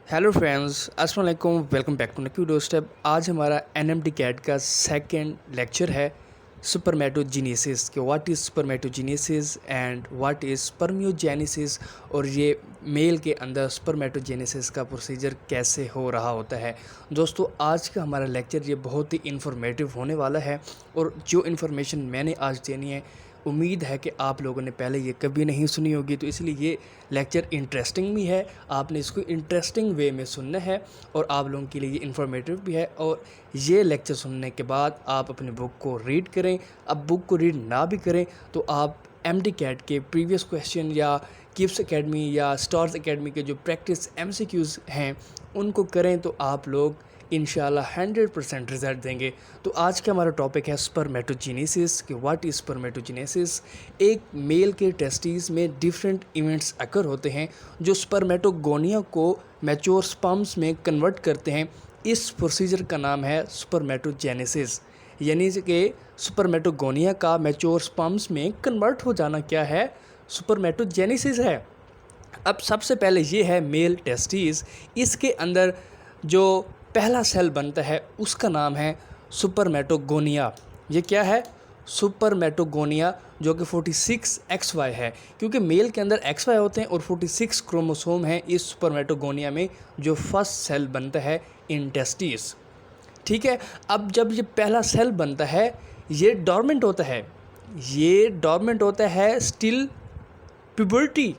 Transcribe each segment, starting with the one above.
Hello friends, अस्सलाम वालेकुम। Welcome back to new step. आज हमारा एनएमडी कैट का सेकंड लेक्चर है स्पर्मेटोजेनेसिस के what is spermatogenesis and what is spermiogenesis, और ये मेल के अंदर स्पर्मेटोजेनेसिस का प्रोसीजर कैसे हो रहा होता है। दोस्तों, आज का हमारा लेक्चर ये बहुत ही इन्फॉर्मेटिव होने वाला है, और जो इन्फॉर्मेशन मैंने आज देनी है उम्मीद है कि आप लोगों ने पहले ये कभी नहीं सुनी होगी, तो इसलिए ये लेक्चर इंटरेस्टिंग भी है। आपने इसको इंटरेस्टिंग वे में सुनना है और आप लोगों के लिए ये इन्फॉर्मेटिव भी है। और ये लेक्चर सुनने के बाद आप अपनी बुक को रीड करें। अब बुक को रीड ना भी करें तो आप एमडी कैट के प्रीवियस क्वेश्चन या किप्स एकेडमी या स्टार्स एकेडमी के जो प्रैक्टिस एमसीक्यूज़ हैं उनको करें, तो आप लोग इंशाल्लाह 100% रिजल्ट देंगे। तो आज का हमारा टॉपिक है स्पर्मेटोजेनेसिस कि व्हाट इज़ स्पर्मेटोजेनेसिस। एक मेल के टेस्टिस में डिफरेंट इवेंट्स अकर होते हैं जो स्पर्मेटोगोनिया को मैच्योर स्पर्म्स में कन्वर्ट करते हैं। इस प्रोसीजर का नाम है स्पर्मेटोजेनेसिस, यानी कि स्पर्मेटोगोनिया का मैच्योर स्पर्म्स में कन्वर्ट हो जाना क्या है, स्पर्मेटोजेनेसिस है। अब सबसे पहले ये है मेल टेस्टिस। इसके अंदर जो पहला सेल बनता है उसका नाम है सुपरमेटोगोनिया। ये क्या है? सुपरमेटोगोनिया, जो कि 46XY है, क्योंकि मेल के अंदर XY होते हैं और 46 क्रोमोसोम हैं इस सुपरमेटोगोनिया में, जो फर्स्ट सेल बनता है इन टेस्टिस। ठीक है। अब जब ये पहला सेल बनता है ये डॉर्मेंट होता है, ये डॉर्मेंट होता है स्टिल प्यूबर्टी।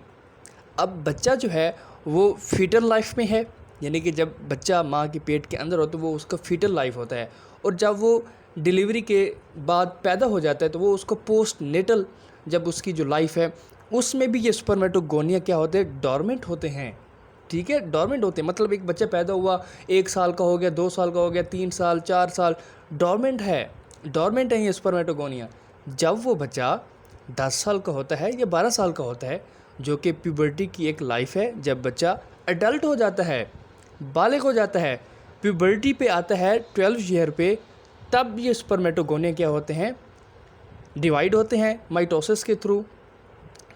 अब बच्चा जो है वो फीटल लाइफ में है, यानी कि जब बच्चा माँ के पेट के अंदर होता है वो उसका फीटल लाइफ होता है, और जब वो डिलीवरी के बाद पैदा हो जाता है तो वो उसको पोस्ट नेटल, जब उसकी जो लाइफ है उसमें भी ये स्पर्मेटोगोनिया क्या होते हैं, डॉर्मेंट होते हैं। ठीक है, डॉर्मेंट होते हैं, मतलब एक बच्चा पैदा हुआ 1 साल का हो गया, 2 साल का हो गया, 3 साल 4 साल, डॉर्मेंट है ये स्पर्मेटोगोनिया। जब वो बच्चा 10 साल का होता है या 12 साल का होता है, जो कि प्यूबर्टी की एक लाइफ है, जब बच्चा अडल्ट हो जाता है, बालिग हो जाता है, प्यूबर्टी पे आता है 12 ईयर पे, तब ये स्पर्मेटोगोनिया क्या होते हैं, डिवाइड होते हैं माइटोसिस के थ्रू।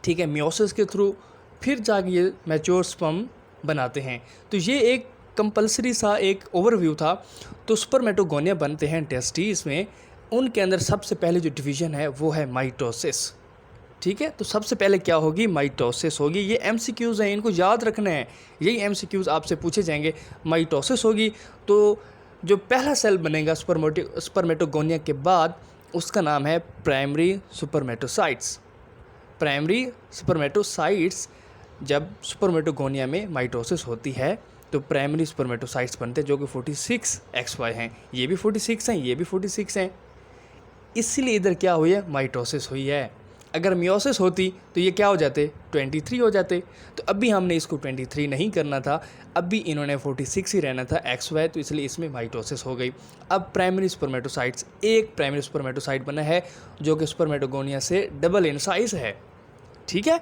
ठीक है, मियोसिस के थ्रू, फिर जाके ये मैच्योर स्पर्म बनाते हैं। तो ये एक कंपलसरी सा एक ओवरव्यू था। तो स्पर्मेटोगोनिया बनते हैं टेस्टिस में, उनके अंदर सबसे पहले जो डिवीज़न है वो है माइटोसिस। ठीक है, तो सबसे पहले क्या होगी, माइटोसिस होगी। ये एमसीक्यूज़ हैं, इनको याद रखना है, यही एमसीक्यूज़ आपसे पूछे जाएंगे। माइटोसिस होगी तो जो पहला सेल बनेगा स्पर्मेटोगोनिया के बाद उसका नाम है प्राइमरी सुपरमेटोसाइट्स। प्राइमरी सुपरमेटोसाइट्स, जब स्पर्मेटोगोनिया में माइटोसिस होती है तो प्राइमरी स्पर्मेटोसाइट्स बनते हैं, जो कि 46XY हैं। ये भी 46 हैं, ये भी 46 हैं, इसलिए इधर क्या हुई है, माइटोसिस हुई है। अगर मियोसिस होती तो ये क्या हो जाते, 23 हो जाते। तो अभी हमने इसको 23 नहीं करना था, अभी इन्होंने 46 ही रहना था XY, तो इसलिए इसमें माइटोसिस हो गई। अब प्राइमरी स्पर्मेटोसाइट्स, एक प्राइमरी स्पर्मेटोसाइट बना है जो कि स्पर्मेटोगोनिया से डबल इन साइज है। ठीक है,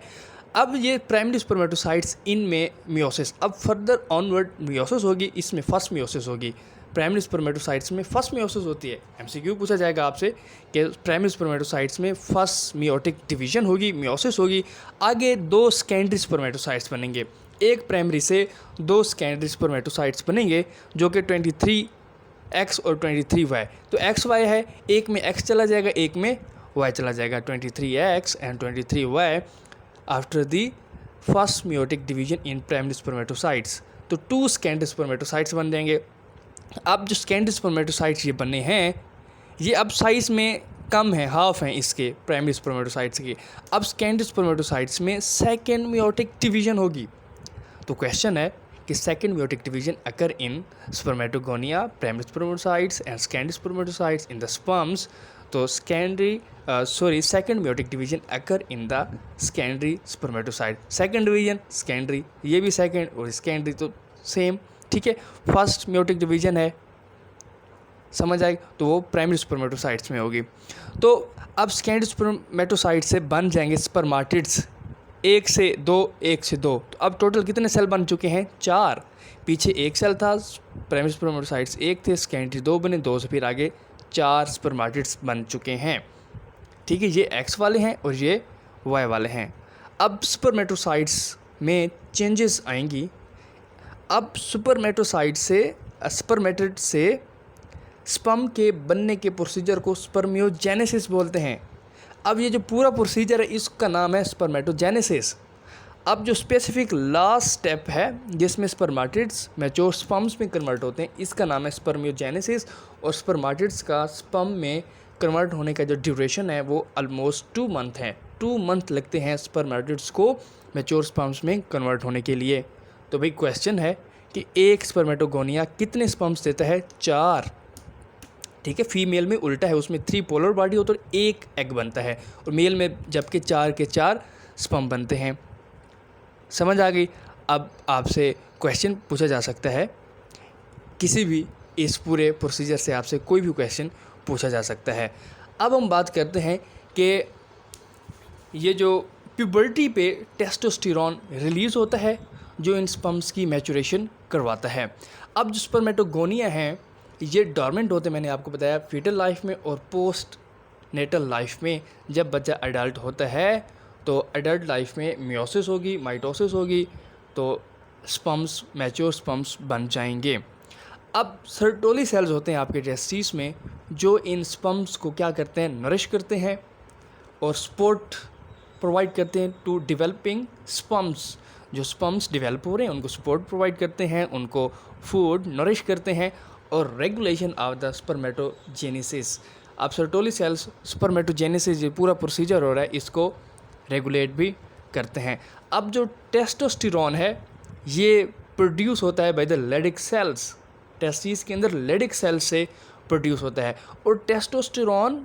अब ये प्राइमरी स्पर्मेटोसाइट्स इनमें मियोसिस, अब फर्दर ऑनवर्ड मियोसिस होगी, इसमें फर्स्ट मियोसिस होगी। प्राइमरी स्पर्मेटोसाइट्स में फर्स्ट मियोसिस होती है। एमसीक्यू पूछा जाएगा आपसे कि प्राइमरी स्पर्मेटोसाइट्स में फर्स्ट मियोटिक डिवीजन होगी, मियोसिस होगी। आगे 2 सेकेंडरी स्पर्मेटोसाइट्स बनेंगे, एक प्राइमरी से 2 सेकेंडरी स्पर्मेटोसाइट्स बनेंगे, जो कि 23X और 23Y। तो XY है, एक में X चला जाएगा, एक में Y चला जाएगा, 23X and 23Y after the first meiotic division in primary spermatocytes. तो 2 सेकेंडरी स्पर्मेटोसाइट्स बन जाएंगे। अब जो सेकेंडरी स्पर्मेटोसाइट्स ये बने हैं ये अब साइज़ में कम है, हाफ हैं इसके प्राइमरी स्पर्मेटोसाइट्स की। अब सेकेंडरी स्पर्मेटोसाइट्स में सेकेंड मियोटिक डिवीजन होगी। तो क्वेश्चन है कि second meiotic division occur in spermatogonia, primary spermatocytes and secondary spermatocytes in the sperms. तो second meiotic division occur in the secondary spermatocyte. Second division secondary, ये भी second और secondary तो same. ठीक है, फर्स्ट मियोटिक डिवीजन है, समझ आएगी, तो वो प्राइमरी स्पर्मेटोसाइट्स में होगी। तो अब सेकेंडरी स्पर्मेटोसाइट से बन जाएंगे स्पर्माटिड्स, 1 से 2, 1 से 2। तो अब टोटल कितने सेल बन चुके हैं, 4। पीछे 1 सेल था, प्राइमरी स्पर्मेटोसाइट्स 1 थे, सेकेंडरी 2 बने, 2 से फिर आगे 4 स्पर्माटिड्स बन चुके हैं। ठीक है, ये X वाले हैं और ये Y वाले हैं। अब स्पर्मेटोसाइट्स में चेंजेस आएंगी। अब स्पर्मेटोसाइट से स्पर्मेटिड से स्पर्म के बनने के प्रोसीजर को स्पर्मियोजेनेसिस बोलते हैं। अब ये जो पूरा प्रोसीजर है इसका नाम है स्पर्मेटोजेनेसिस। अब जो स्पेसिफिक लास्ट स्टेप है जिसमें स्पर्मेटिड्स मैच्योर स्पर्म्स में कन्वर्ट होते हैं इसका नाम है स्पर्मियोजेनेसिस। और स्पर्मेटिड्स का स्पर्म में कन्वर्ट होने का जो ड्यूरेशन है वो ऑलमोस्ट 2 मंथ है। 2 मंथ लगते हैं स्पर्मेटिड्स को मैच्योर स्पर्म्स में कन्वर्ट होने के लिए। तो भाई क्वेश्चन है कि एक स्पर्मेटोगोनिया कितने स्पर्म्स देता है? 4। ठीक है, फीमेल में उल्टा है, उसमें 3 पोलर बॉडी होता है और 1 एग बनता है, और मेल में जबकि 4 के 4 स्पर्म बनते हैं। समझ आ गई? अब आपसे क्वेश्चन पूछा जा सकता है, किसी भी इस पूरे प्रोसीजर से आपसे कोई भी क्वेश्चन पूछा जा सकता है। अब हम बात करते हैं कि ये जो प्यूबर्टी पे टेस्टोस्टेरोन रिलीज़ होता है जो इन स्पर्म्स की मैचुरेशन करवाता है। अब जो स्पर्मेटोगोनिया हैं ये डॉर्मेंट होते हैं, मैंने आपको बताया, फीटल लाइफ में और पोस्ट नेटल लाइफ में। जब बच्चा अडल्ट होता है तो अडल्ट लाइफ में मियोसिस होगी, माइटोसिस होगी, तो स्पर्म्स मैच्योर स्पर्म्स बन जाएंगे। अब सर्टोली सेल्स होते हैं आपके टेस्टिस में जो इन स्पर्म्स को क्या करते हैं? नरिश करते हैं और सपोर्ट प्रोवाइड करते हैं टू डेवलपिंग स्पर्म्स। जो स्पर्म्स डेवलप हो रहे हैं उनको सपोर्ट प्रोवाइड करते हैं, उनको फूड नरिश करते हैं और रेगुलेशन ऑफ द स्पर्मेटोजेनेसिस। अब सर्टोली सेल्स स्पर्मेटोजेनेसिस जो पूरा प्रोसीजर हो रहा है इसको रेगुलेट भी करते हैं। अब जो टेस्टोस्टेरोन है ये प्रोड्यूस होता है by the Leydig cells. Testis के अंदर लेडिक सेल्स से प्रोड्यूस होता है और टेस्टोस्टेरोन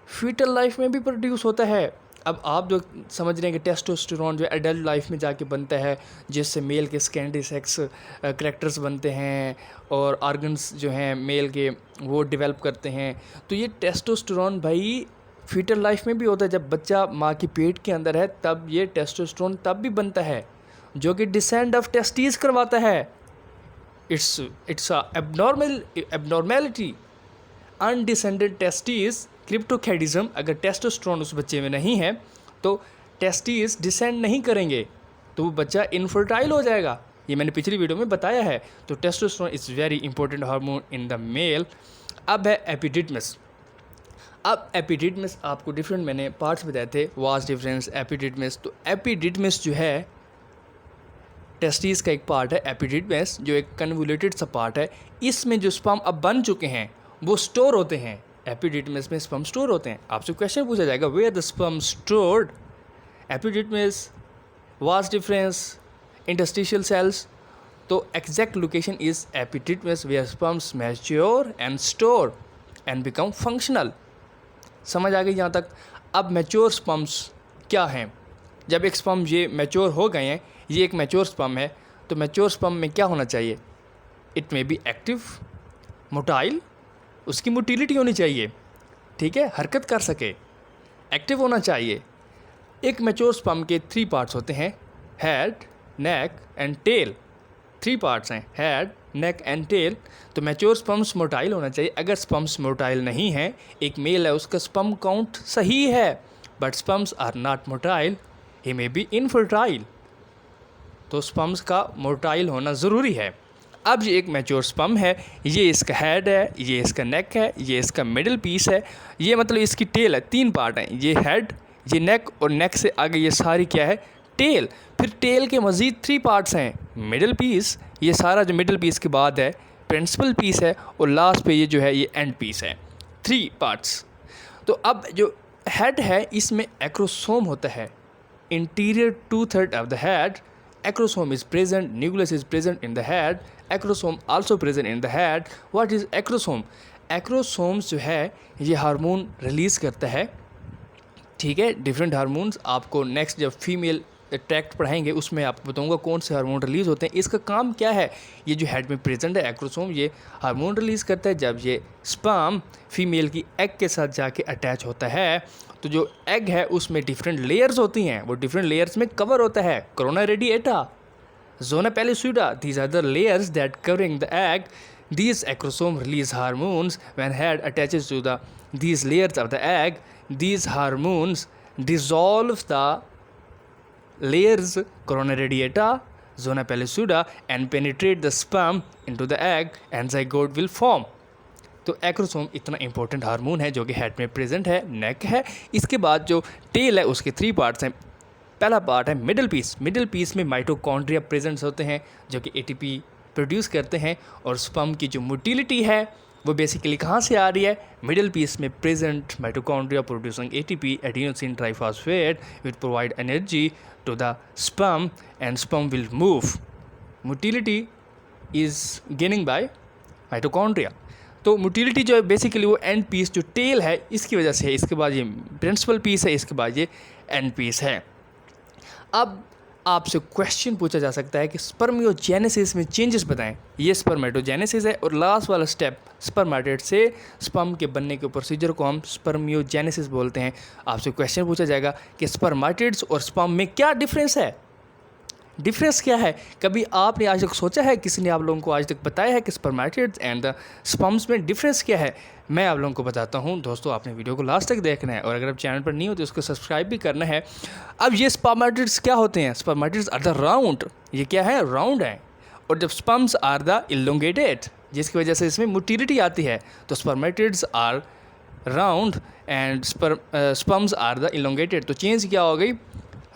फीटल लाइफ में भी प्रोड्यूस होता है। अब आप जो समझ रहे हैं कि टेस्टोस्टेरोन जो एडल्ट लाइफ में जाके बनता है जिससे मेल के सेकेंडरी सेक्स करैक्टर्स बनते हैं और ऑर्गन्स जो हैं मेल के वो डेवलप करते हैं, तो ये टेस्टोस्टेरोन भाई फीटल लाइफ में भी होता है। जब बच्चा माँ की पेट के अंदर है तब ये टेस्टोस्टेरोन तब भी बनता है जो कि डिसेंड ऑफ टेस्टिस करवाता है। It's a abnormality. Undescended testis cryptorchidism, अगर टेस्टोस्टेरोन उस बच्चे में नहीं है तो टेस्टिस डिसेंड नहीं करेंगे तो वो बच्चा इनफर्टाइल हो जाएगा। ये मैंने पिछली वीडियो में बताया है। तो testosterone is very important hormone in the male. अब है एपिडिडमिस। अब एपिडिडमिस आपको डिफरेंट मैंने पार्ट्स बताए थे, वास्ट डिफरेंस एपिडिडमिस। तो एपिडिडमिस जो है टेस्टिस का एक पार्ट है एपिडिडमिस जो एक कन्वोल्यूटेड सा पार्ट है। इसमें जो स्पर्म अब बन चुके हैं वो स्टोर होते हैं। एपिडिडमिस में स्पर्म स्टोर होते हैं। आपसे क्वेश्चन पूछा जाएगा where the sperm stored? Epididymis, vas deferens, interstitial cells. तो exact location is epididymis where sperms mature and store and become functional. समझ आ गई यहाँ तक? अब मैच्योर स्पर्म्स क्या हैं? जब एक स्पर्म ये मैच्योर हो गए हैं, ये एक मैच्योर स्पर्म है, तो मैच्योर स्पर्म में क्या होना चाहिए? It may be active, motile, उसकी मोटिलिटी होनी चाहिए, ठीक है, हरकत कर सके, एक्टिव होना चाहिए। एक मैच्योर स्पर्म के 3 पार्ट्स होते हैं, head, neck and tail. 3 parts हैं, हेड, नेक एंड टेल। तो मैच्योर स्पर्म्स मोटाइल होना चाहिए। अगर स्पर्म्स मोटाइल नहीं है, एक मेल है उसका स्पर्म काउंट सही है but sperms are not motile, he may be infertile, तो स्पर्म्स का मोटाइल होना ज़रूरी है। अब ये एक मैच्योर स्पर्म है, ये इसका हेड है, ये इसका नेक है, ये इसका मिडिल पीस है, ये मतलब इसकी टेल है। 3 पार्ट हैं, ये हेड, ये नेक और नेक से आगे ये सारी क्या है? टेल। फिर टेल के मज़ीद 3 पार्ट्स हैं, मिडिल पीस, ये सारा जो मिडिल पीस के बाद है प्रिंसिपल पीस है और लास्ट पे ये जो है ये एंड पीस है। 3 पार्ट्स। तो अब जो हेड है इसमें एक्रोसोम होता है, interior 2/3 of the head acrosome is present, nucleus is present in the head, acrosome also present in the head. What is acrosome? Acrosomes जो है ये हार्मोन रिलीज़ करता है, ठीक है, डिफरेंट हार्मोन्स। आपको नेक्स्ट जब फीमेल ट्रैक्ट पढ़ाएंगे उसमें आपको बताऊंगा कौन से हार्मोन रिलीज़ होते हैं। इसका काम क्या है? ये जो हेड में प्रेजेंट है एक्रोसोम, ये हार्मोन रिलीज़ करता है जब ये स्पर्म फीमेल की एग के साथ जाके अटैच होता है। तो जो एग है उसमें डिफरेंट लेयर्स होती हैं, वो डिफरेंट लेयर्स में कवर होता है। Corona radiata, zona pellucida, these are the layers that covering the egg. These acrosome release hormones when head attaches to these layers of the egg. These hormones dissolve the layers corona radiata, zona pellucida and penetrate the sperm into the egg and zygote will form। तो acrosome इतना important hormone है जो कि head में present है, नेक है। इसके बाद जो टेल है उसके 3 पार्ट्स हैं। पहला पार्ट है मिडिल पीस। मिडिल पीस में माइटोकॉन्ड्रिया प्रेजेंट्स होते हैं जो कि एटीपी प्रोड्यूस करते हैं, और स्पर्म की जो मोटिलिटी है वो बेसिकली कहाँ से आ रही है, मिडिल पीस में present mitochondria producing ATP adenosine triphosphate which provide energy to the sperm and sperm will move. Motility is gaining by mitochondria. तो मोटिलिटी जो है बेसिकली वो एंड पीस जो टेल है इसकी वजह से है। इसके बाद ये प्रिंसिपल पीस है, इसके बाद ये एंड पीस है। अब आपसे क्वेश्चन पूछा जा सकता है कि स्पर्मियोजेनेसिस में चेंजेस बताएं। ये स्पर्मेटोजेनेसिस है, और लास्ट वाला स्टेप स्पर्मेटेड से स्पर्म के बनने के प्रोसीजर को हम स्पर्मियोजेनेसिस बोलते हैं। आपसे क्वेश्चन पूछा जाएगा कि स्पर्मेटिड्स और स्पर्म में क्या डिफरेंस है, डिफरेंस क्या है। कभी आपने आज तक सोचा है, किसी ने आप लोगों को आज तक बताया है कि स्पर्मेटिड्स एंड द स्पर्म्स में डिफरेंस क्या है? मैं आप लोगों को बताता हूं। दोस्तों आपने वीडियो को लास्ट तक देखना है, और अगर आप चैनल पर नहीं हो तो उसको सब्सक्राइब भी करना है। अब ये स्पर्मेटिड्स क्या होते हैं? स्पर्मेटिड्स आर द राउंड, ये क्या है, राउंड है। और जब स्पर्म्स आर द इलोंगेटेड, जिसकी वजह से इसमें मोटिलिटी आती है। तो spermatids are round and sperms are the elongated. तो चेंज क्या हो गई,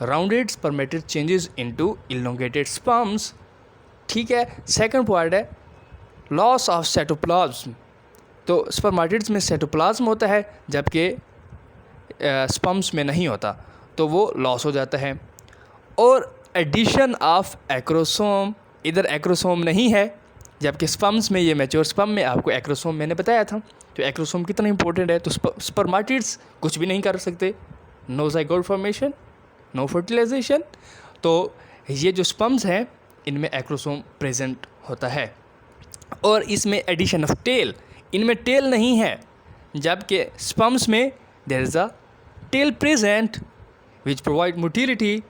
rounded spermatid changes into elongated sperms. ठीक है। सेकंड पॉइंट है लॉस ऑफ साइटोप्लाज्म। तो स्पर्मेटिड्स में साइटोप्लाज्म होता है जबकि स्पर्म्स में नहीं होता, तो वो लॉस हो जाता है। और एडिशन ऑफ एक्रोसोम, इधर एक्रोसोम नहीं है जबकि स्पर्म्स में, ये मैच्योर स्पर्म में आपको एक्रोसोम मैंने बताया था। तो एक्रोसोम कितना इंपॉर्टेंट है। तो स्पर्मेटिड्स कुछ भी नहीं कर सकते, no zygote formation, no fertilization. तो ये जो स्पर्म्स हैं इनमें एक्रोसोम प्रेजेंट होता है। और इसमें एडिशन ऑफ टेल, इनमें टेल नहीं है, जबकि स्पर्म्स में there is a tail present which provide motility.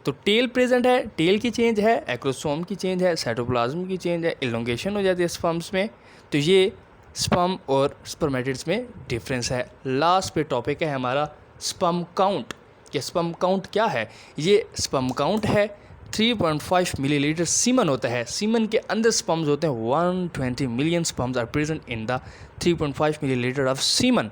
तो टेल प्रेजेंट है, टेल की चेंज है, एक्रोसोम की चेंज है, साइटोप्लाज्म की चेंज है, इलोंगेशन हो जाती है स्पर्म्स में। तो ये स्पर्म और स्पर्मेटिड्स में डिफरेंस है। लास्ट पे टॉपिक है हमारा स्पर्म काउंट। कि स्पर्म काउंट क्या है? ये स्पर्म काउंट है 3.5 मिलीलीटर सीमन होता है। सीमन के अंदर स्पर्म्स होते हैं 120 million sperms are present in the 3.5 millilitre of semen.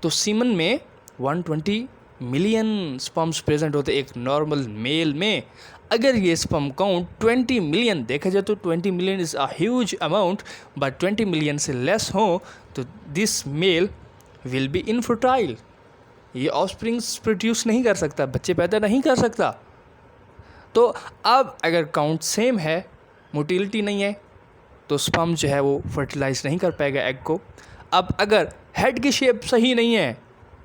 तो सीमन में 120 मिलियन स्पर्म्स प्रेजेंट होते हैं एक नॉर्मल मेल में। अगर ये स्पर्म काउंट 20 मिलियन देखा जाए तो 20 million is a huge amount, but 20 million से लेस हो तो this male will be infertile. ये ऑफस्प्रिंग्स प्रोड्यूस नहीं कर सकता, बच्चे पैदा नहीं कर सकता। तो अब अगर काउंट सेम है, मोटिलिटी नहीं है, तो स्पर्म जो है वो फर्टिलाइज नहीं कर पाएगा एग को। अब अगर हेड की शेप सही नहीं है,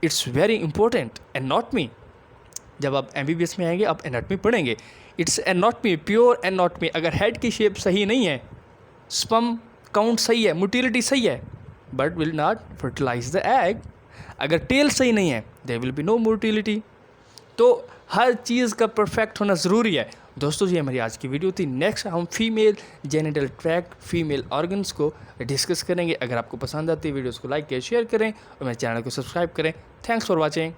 इट्स वेरी इंपॉर्टेंट एनाटॉमी। जब आप एमबीबीएस में आएंगे आप एनाटॉमी पढ़ेंगे, इट्स एनाटॉमी, प्योर एनाटॉमी। अगर हेड की शेप सही नहीं है, स्पर्म काउंट सही है, मोटिलिटी सही है, but will not fertilize the egg. अगर टेल सही नहीं है, there will be no motility. तो हर चीज़ का परफेक्ट होना ज़रूरी है। दोस्तों ये हमारी आज की वीडियो थी। नेक्स्ट हम female genital tract, female organs को डिस्कस करेंगे। अगर आपको पसंद आती है वीडियोस को लाइक करें, शेयर करें और मेरे चैनल को सब्सक्राइब करें। Thanks for watching.